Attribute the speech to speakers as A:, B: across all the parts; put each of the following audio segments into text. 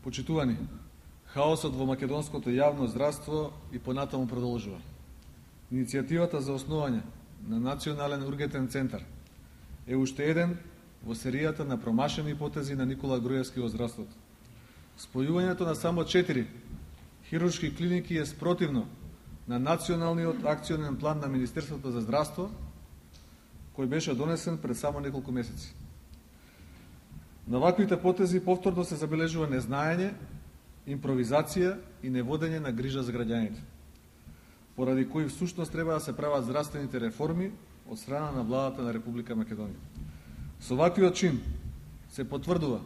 A: Почитувани, хаосот во македонското јавно здравство и понатаму продолжува. Иницијативата за основање на Национален ургентен центар е уште еден во серијата на промашени потези на Никола Груевски во здравството. Спојувањето на само 4 хируршки клиники е спротивно на Националниот акционен план на Министерството за здравство, кој беше донесен пред само неколку месеци. На ваквите потези повторно се забележува незнаење, импровизација и неводење на грижа за граѓаните, поради кои всушност треба да се прават здравствените реформи од страна на владата на Република Македонија. Со ваквиот чин се потврдува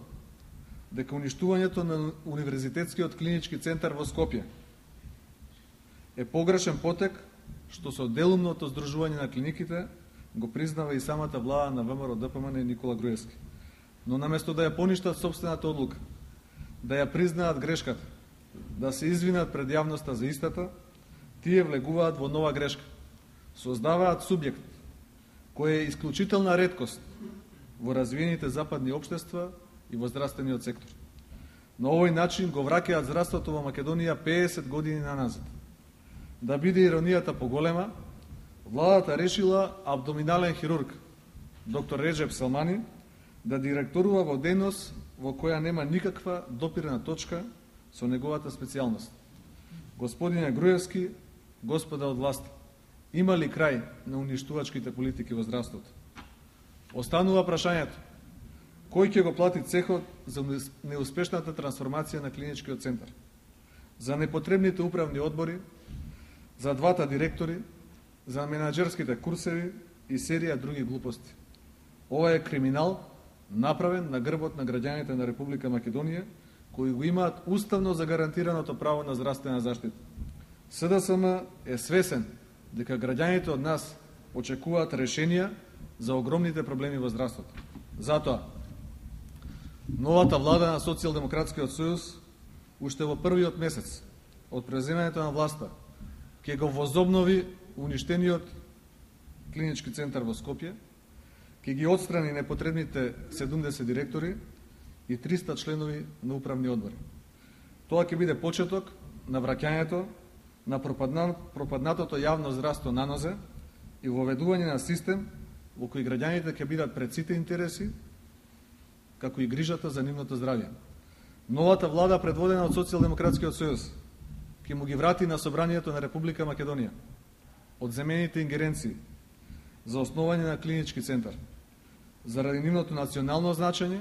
A: дека уништувањето на Универзитетскиот клинички центар во Скопје е погрешен потек, што со делумното здружување на клиниките го признава и самата влада на ВМРО ДПМН и Никола Груевски. Но наместо да ја поништат собствената одлука, да ја признаат грешката, да се извинат пред јавноста за истата, тие влегуваат во нова грешка. Создаваат субјект кој е исклучителна реткост во развиените западни општества и во здравствениот сектор. На овој начин го враќаат здравството во Македонија 50 години наназад. Да биде иронијата поголема, владата решила абдоминален хирург, доктор Реджеп Салмани, да директорува во дејност во која нема никаква допирна точка со неговата специјалност. Господине Груевски, господа од власт, има ли крај на уништувачките политики во здравството? Останува прашањето: кој ќе го плати цехот за неуспешната трансформација на клиничкиот центар, за непотребните управни одбори, за двата директори, за менаџерските курсеви и серија други глупости? Ова е криминал направен на грбот на граѓаните на Република Македонија, кои го имаат уставно загарантираното право на здравствена заштита. СДСМ е свесен дека граѓаните од нас очекуваат решенија за огромните проблеми во здравството. Затоа, новата влада на Социјалдемократскиот сојуз уште во првиот месец од преземањето на власта ќе го возобнови уништениот клинички центар во Скопје, ќе ги отстрани непотребните 70 директори и 300 членови на управни одбори. Тоа ќе биде почеток на враќањето на пропаднатото јавно здравство на нозе и воведување на систем во кој граѓаните ќе бидат пред сите интереси, како и грижата за нивното здравје. Новата влада, предводена од Социјалдемократскиот сојуз, ќе му ги врати на Собранието на Република Македонија одземените ингеренции за основање на клинички центар, заради нивното национално значење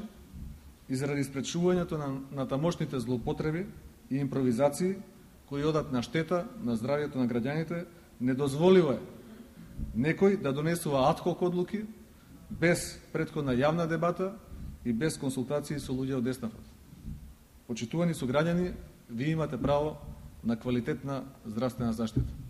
A: и заради спречувањето на тамошните злоупотреби и импровизации кои одат на штета на здравјето на граѓаните. Недозволиво е некој да донесува адхок одлуки без претходна јавна дебата и без консултации со луѓе од десната. Почитувани сограѓани, вие имате право на квалитетна здравствена заштита.